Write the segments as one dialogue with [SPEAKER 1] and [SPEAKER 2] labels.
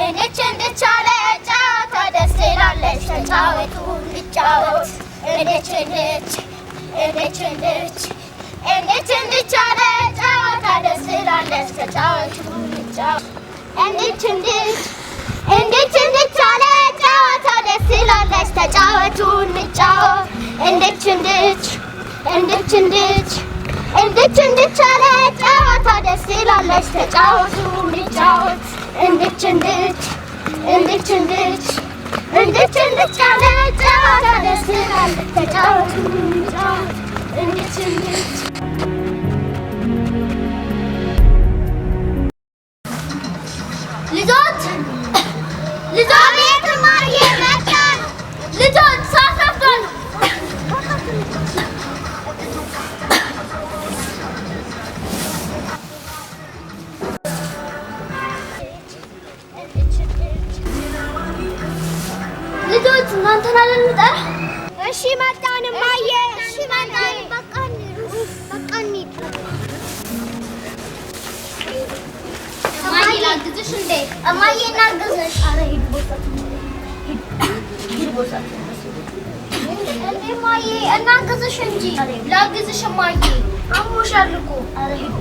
[SPEAKER 1] እንድች አለ ጨዋታ ደስ ይላለች ተጫወቱ እንጫወት እንድች አለ ጨዋታ ደስ ይላለች ተጫወቱ እንጫወት እንድች አለ ጨዋታ ደስ ይላለች ተጫወቱ እንጫወት እንድች አለ ጨዋታ ደስ ይላለች ተጫወቱ እንጫወት እንድች አለ ጨዋታ ደስ ይላለች ተጫወቱ እንጫወት እንድች ልጆች ቤት ማየ መጣን ልጆች ሳሳፍቷል ልጆች እናንተን አልንጠራ እሺ መጣን ማየ እሺ መጣን በቃን እማዬ ላግዝሽ እንዴ እማዬ እናግዝሽ ኧረ ሂድ ቦታችን እንዴ እማዬ እናግዝሽ እንጂ ላግዝሽ እማዬ አሞሻል እኮ ኧረ ሂድ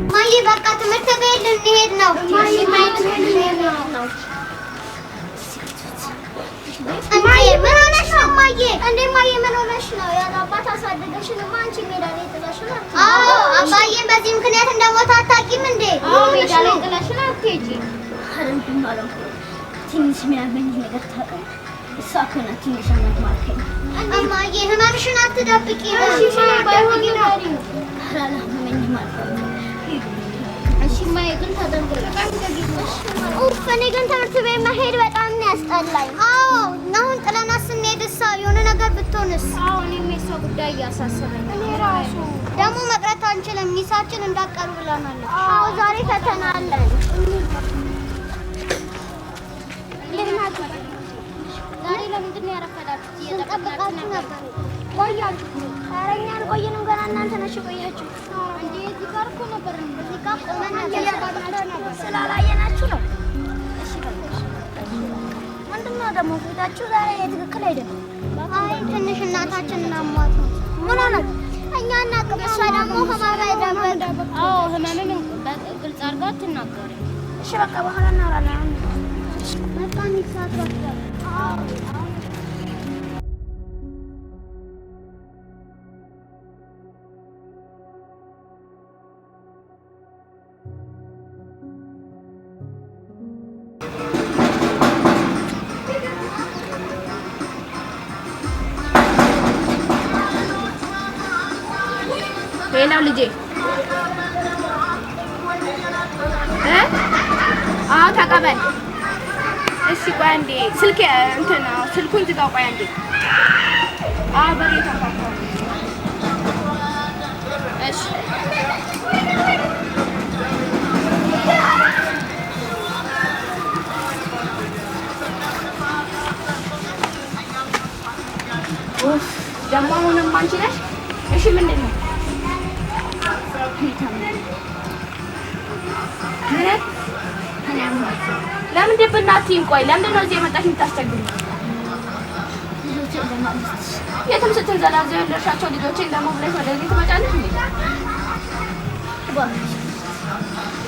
[SPEAKER 1] እማዬ በቃ ትምህርት ቤት ልንሄድ ነው እማዬ ምን ሆነሽ ነው እማዬ እንዴ እማዬ ምን ሆነሽ ነው ያለ አባት አሳደገሽንማ አንቺ ሜዳ ላይ ጥለሽን አትሄጂ አዎ አባዬ በዚህ ምክንያት እንደሞተ አታውቂም እንዴ አዎ ሜዳ ላይ ጥለሽን አትሄጂ ኧረ ምንም አላውቅም ትንሽ የሚያመኝ ነገር ታውቃለህ እሷ እኮ ናት ትንሽ አመማከኝ እማዬ ህመምሽን አትደብቂ እሺ ባይሆን ንገሪኝ ኧረ አላመመኝም አልኩት እሺ እማዬ ግን ተደንግጠሽ እኔ ግን ትምህርት ቤት መሄድ በጣም ነው ያስጠላኝ አዎ አሁን ጥለናት ስንሄድ እሷ የሆነ ነገር ብትሆንስ አዎ እኔም የእሷ ጉዳይ እያሳሰበኝ እኔ እራሱ ደግሞ መቅረት አንችልም ሚሳችን እንዳትቀሩ ብለናለች አዎ ዛሬ ፈተና አለን ዛሬ ለምንድን ነው ያረፈዳችሁት እየጠበቃችሁ ነበር ቆያችሁ ኧረ እኛ አልቆየንም ገና እናንተ ነሽ የቆያችሁ እንዴ እዚህ ጋር እኮ ነበር እዚህ ጋር ቆመን ስላላየናችሁ ነው እሺ ምንድን ነው ደግሞ ፊታችሁ ዛሬ ትክክል አይደለም አይ ትንሽ እናታችንን አሟት ነው ምን ሆነች እኛ እናቅም እሷ ደግሞ ህመም አይደለም አዎ ህመምን ግልጽ አድርጋ አትናገሪ እሺ በቃ በኋላ እናወራለን በቃ ሚሳት አዎ ሌላው ልጄ አዎ ተቀበል እሺ ቆይ አንዴ ስልክ እንትን ስልኩን ዝጋው ቆይ አንዴ አዎ በሬ ተፋፋ እሺ ደግሞ አሁንም አንቺ ነሽ እሺ ምንድን ነው ለምንድን በእናትህ ቆይ ለምንድን ነው እዚህ የመጣሽ የምታስቸግሪኝ የትም ስትንዘላዘው ያለሻቸው ልጆቼን ለመብለሽ ወደዚህ ትመጫለሽ እንዴ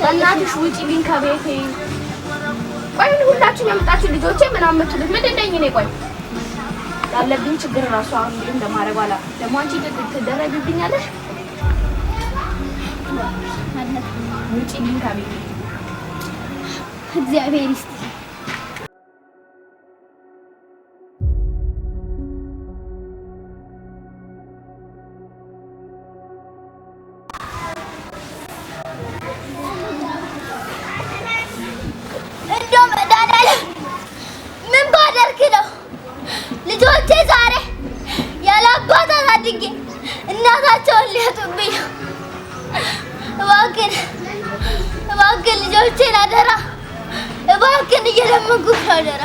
[SPEAKER 1] በእናትሽ ውጪልኝ ከቤቴ ቆይ ሁላችሁም የመጣችሁ ልጆቼ ምናምን የምትሉት ምንድን ነኝ እኔ ቆይ ያለብኝ ችግር እራሱ አሁን እንዴት እንደማደርገው አላውቅም ደግሞ አንቺ ትደረግብኛለሽ ውጪልኝ ከቤቴ እግዚአብሔር ይስጥ እንደው መድኃኒዓለም ምን ባደርግ ነው ልጆቼ ዛሬ ያለ አባት አሳድጌ እናታቸውን ሊያጡብኝ ነው እባክህን ልጆቼን አደራ እባክህን እየለመንኩህ ነው አደራ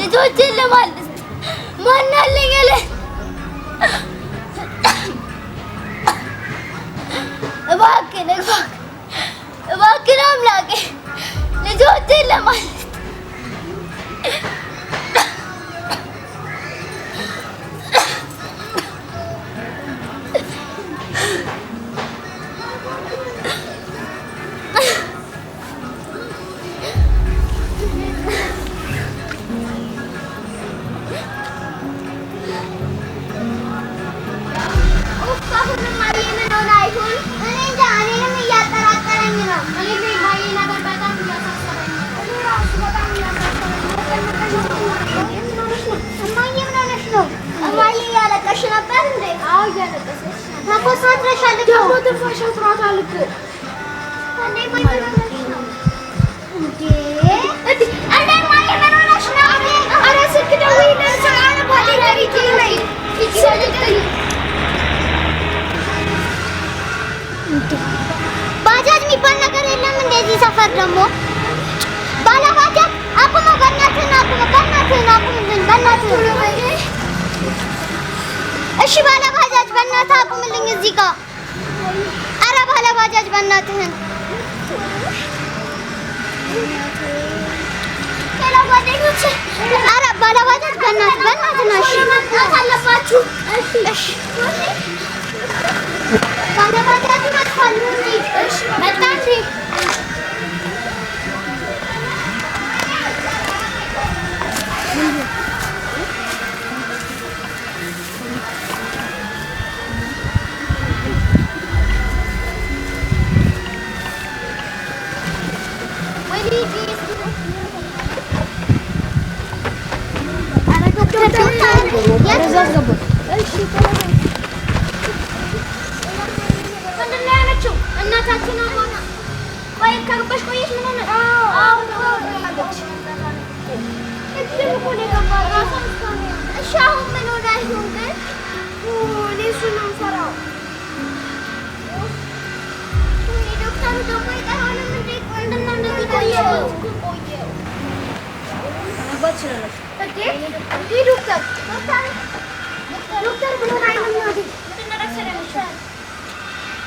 [SPEAKER 1] ልጆቼን ለማልስት ማናለኝ አለ እባክህ አምላኬ ልጆቼን ለማለት ባጃጅ የሚባል ነገር የለም እንደዚህ ሰፈር ደግሞ ባለባጃጅ አቁሙ በእናትህ እሺ ባለባጃጅ በእናትህ አቁምልኝ እዚህ ጋር ኧረ ባለባጃጅ በእናትህን ሄሎ ጓደኞቼ ኧረ ባለባጃጅ በእናትህ ነው እሺ አለባችሁ እሺ ባለባጃጅ መጥቷል እሺ መጣ እንዴ ዶክተር ብሎ አይነኛው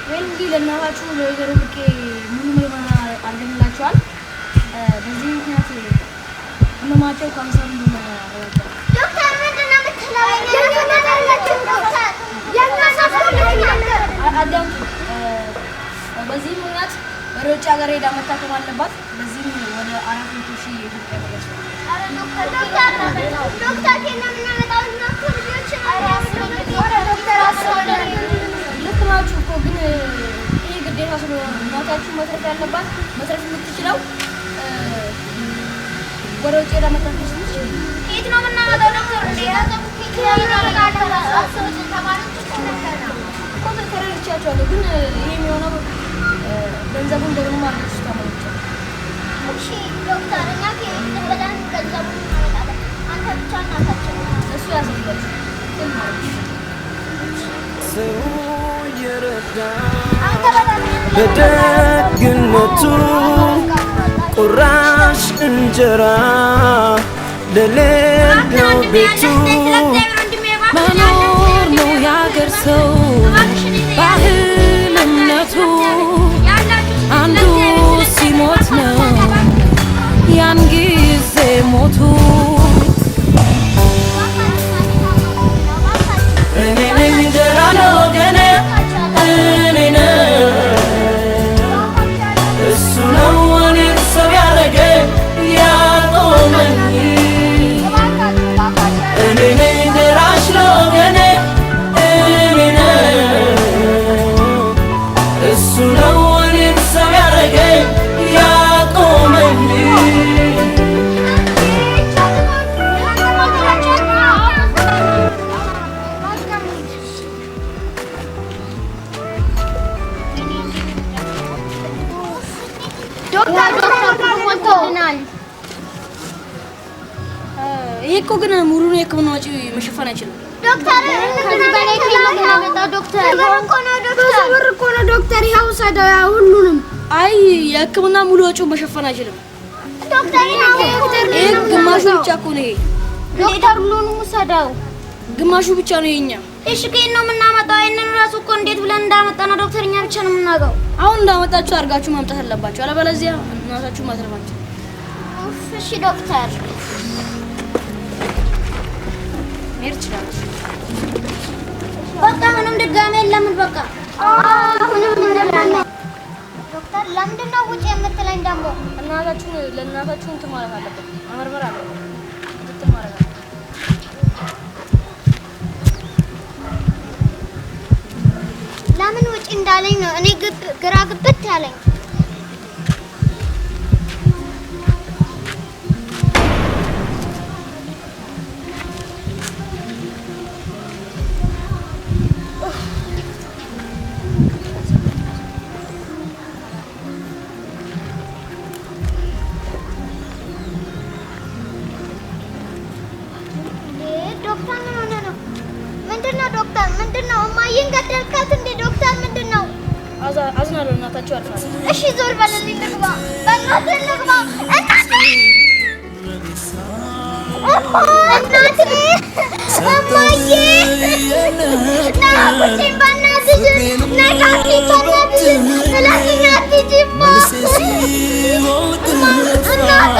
[SPEAKER 1] ወንዲ ለናባችሁ ነገር ልክ ሙሉ ምርመራ አድርገንላችኋል። በዚህ ምክንያት ህመማቸው ካንሰር እንደሆነ አረጋግጠናል። ዶክተር ምንድነው የምትለው? በዚህ ምክንያት ወደ ውጭ ሀገር ሄዳ መታከም አለባት። በዚህ ወደ 400,000 ኢትዮጵያ ደረሰ። አረ ዶክተር ከእኛ የምናመጣው ነው ልጆች ዶክተር አስወደ ልክ ናችሁ እኮ ግን ይሄ ግዴታ ስለሆነ እናታችሁ መትረፍ ያለባት መትረፍ የምትችለው ወደ ውጭ ሄዳ መታከም ትችላለች። የት ነው የምናመጣው ዶክተር? ተረድቻቸዋለሁ ግን ይሄ የሚሆነው ገንዘቡን ደግሞ ማለት ታመጣለች። እሺ ዶክተር እኛ ከየት ብለን ገንዘቡን እናመጣለን? አንተ ብቻ እናታችን እሱ ያስፈልጋል። ሰው ይረዳ በደግነቱ ቁራሽ እንጀራ ለሌለው ቤቱ መኖር ነው ያገር ሰው ባህል እምነቱ አንዱ ሲሞት ነው ያን ጊዜ ሞቱ እኔ ነኝ እንጀራ ለወገኔ እኔ ነኝ እሱ ነው እኔን ሰው ያደረገኝ ያቆመኝ እኔ ነኝ ደራሽ ለወገኔ እኔ ነኝ እሱ ነው እኔን ሰው ያደረገኝ ያቆመኝ ይሄ እኮ ግን ሙሉን የሕክምና ወጪ መሸፈን አይችልም። ዶክተር ከዚህ በላይ ብር እኮ ነው ዶክተር ይኸው ሰደው ሁሉንም አይ የሕክምና ሙሉ ወጪው መሸፈን አይችልም። ዶክተር ይሄ ግማሹ ብቻ እኮ ነው። ዶክተር ሁሉንም ሰደው
[SPEAKER 2] ግማሹ ብቻ ነው የኛ።
[SPEAKER 1] እሺ ከየት ነው የምናመጣው? አይነን ራሱ እኮ እንዴት ብለን እንዳመጣና ዶክተርኛ ብቻ ነው የምናውቀው።
[SPEAKER 2] አሁን እንዳመጣችሁ አድርጋችሁ ማምጣት አለባችሁ፣ አለበለዚያ እናታችሁ ማትረባችሁ።
[SPEAKER 1] እሺ ዶክተር
[SPEAKER 2] ሜር ይችላል።
[SPEAKER 1] በቃ ምንም ድጋሜ የለም። በቃ ምንም እንደምን ዶክተር ለምንድን ነው ውጪ የምትለኝ? ደግሞ
[SPEAKER 2] ለእናታችሁ እንትን ማለት አለበት፣ መመርመር አለበት፣ እንትን ማለት አለበት።
[SPEAKER 1] ለምን ውጪ እንዳለኝ ነው እኔ ግራ ግብት ያለኝ። ዶክተር ምንድነው? እማዬን ገደልካት እንዴ? ዶክተር ምንድነው?
[SPEAKER 2] አዝናለሁ። እናታችሁ አልፋለች።
[SPEAKER 1] እሺ ዞር በልልኝ፣ ልግባ። በእናትህ ልግባ። እናቴ እማዬ ናቁጭ በእናትሽ ነጋቲ በእናትሽ ስለዚህ አትሂጂማ እናቴ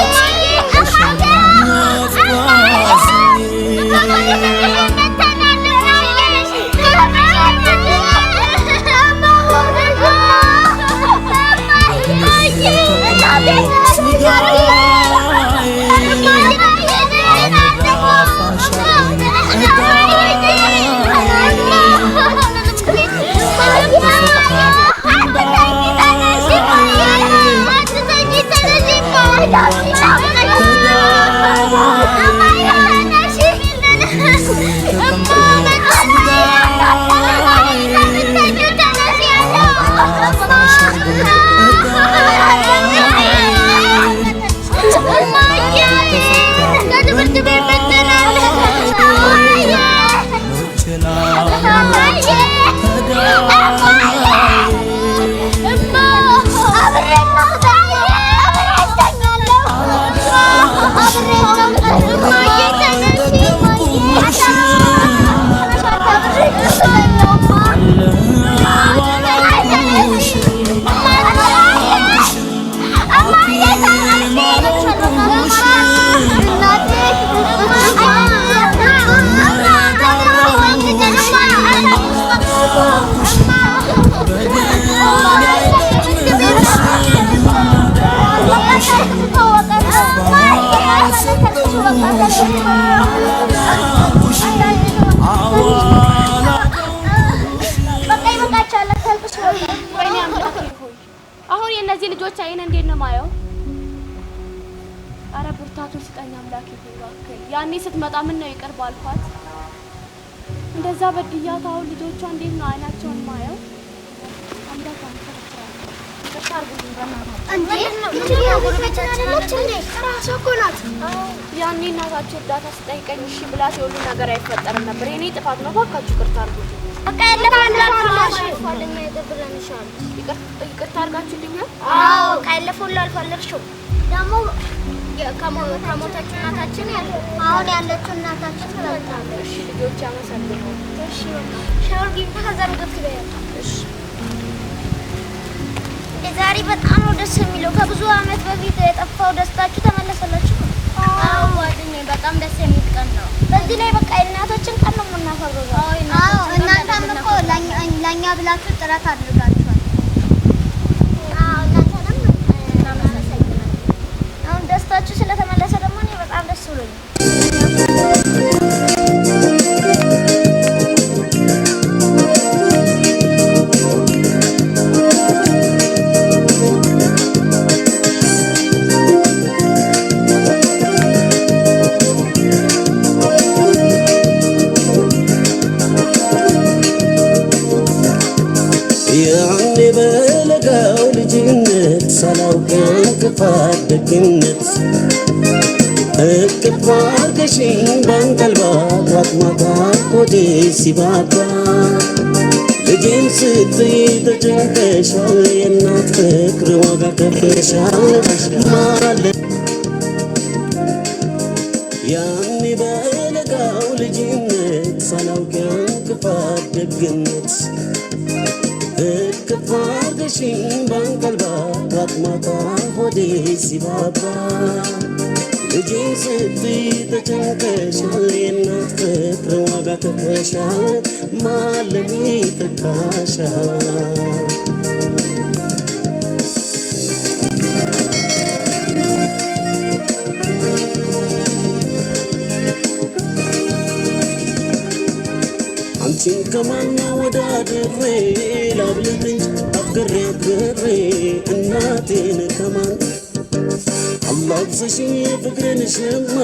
[SPEAKER 2] አሁን የነዚህ ልጆች አይን እንዴት ነው ማየው? አረ ብርታቱን ስጠኝ አምላኬ እባክህ። ያኔ ስትመጣ ምን ነው ይቅር ባልኳት እንደዛ በድያት። አሁን ልጆቿ እንዴት ነው አይናቸውን ማየው? አምላክ አንተ ብቻ ታርጉልኝ በእናትህ። ያኔ እናታችሁ እርዳታ ስጠይቀኝ እሺ ብላት የሁሉ ነገር አይፈጠርም ነበር። የኔ ጥፋት ነው። እባካችሁ ይቅርታ አድርጉልኝ።
[SPEAKER 1] በቃ ይቅርታ አድርጋችሁልኛል? አዎ በቃ ያለፈው አልፏል። እርሺው ደግሞ ከሞተችው እናታችን አሁን ያለችው እናታችን ትበልጣለች።
[SPEAKER 2] እሺ ልጆች አመሰግናለሁ።
[SPEAKER 1] እሺ ሻወር ጊዜ ከዛም ገብተህ እሺ። ዛሬ በጣም ነው ደስ የሚለው። ከብዙ አመት በፊት የጠፋው ደስታችሁ ተመለሰላችሁ። አዎ ጓደኛዬ በጣም ደስ የሚል ቀን ነው። በዚህ ላይ በቃ የእናቶችን ቀን ነው የምናከብረው። አዎ እናንተም እኮ ለእኛ ብላችሁ ጥረት አድርጋችኋል። አዎ እናንተንም እናመሰግናለን። አሁን ደስታችሁ ስለተመለሰ ደግሞ እኔ በጣም ደስ ብሎኛል።
[SPEAKER 3] ያኔ በለጋው ልጅነት ሳላውቅ እንቅፋት ደግነት እቅፍ አድርገሽኝ ባንቀልባ ጧት ማታ ሆዴ ሲባባ ልጄን ስትይ ተጨንቀሻል። የእናት ፍቅር ዋጋ ከፍለሻል ማለት ያኔ በለጋው ልጅነት ደግነት እቅፍ አድርገሽኝ ባንቀልባ ጧት ማታ ሆዴ ሲባባ ልጄን ስትይ ተጨንቀሻል የእናት ፍቅር ዋጋ ከፍለሻል ማለኔ ተካሻል አንቺን ከማን ወዳድሬ ላብልጥኝ አፍቅሬ አፍቅሬ እናቴን ከማን አላብሰሽኝ ፍቅርን ሽማ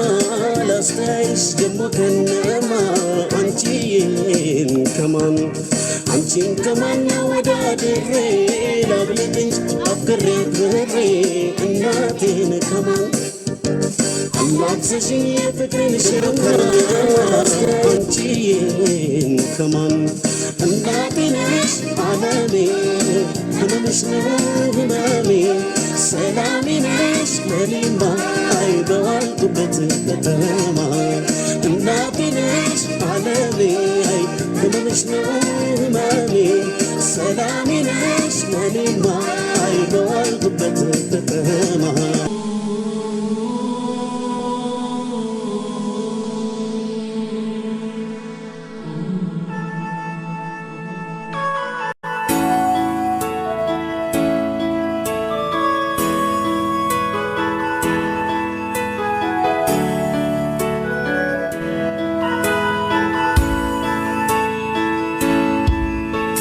[SPEAKER 3] ላስተያይሽ ደሞ ከነማ አንቺን ከማን አንቺን ከማን ወዳድሬ ላብልጥኝ አፍቅሬ አፍቅሬ እናቴን ከማን አላብሰሽኝ ፍቅርን ሽማ አንቺን ከማን እናቴ ነሽ ዓለሜ ህመምሽ ነው ህመሜ ሰላሜ ነሽ ለኔማ በዋልኩበት ከተማ እናቴ ነሽ ዓለሜ ህመምሽ ነው ህመሜ ሰላሜ ነሽ ለኔማ በዋልኩበት ከተማ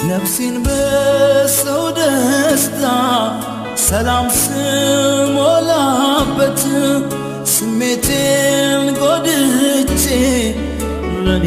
[SPEAKER 4] ነፍሴን በሰው ደስታ ሰላም ስሞላበት ስሜቴን ጎድቼ ለኔ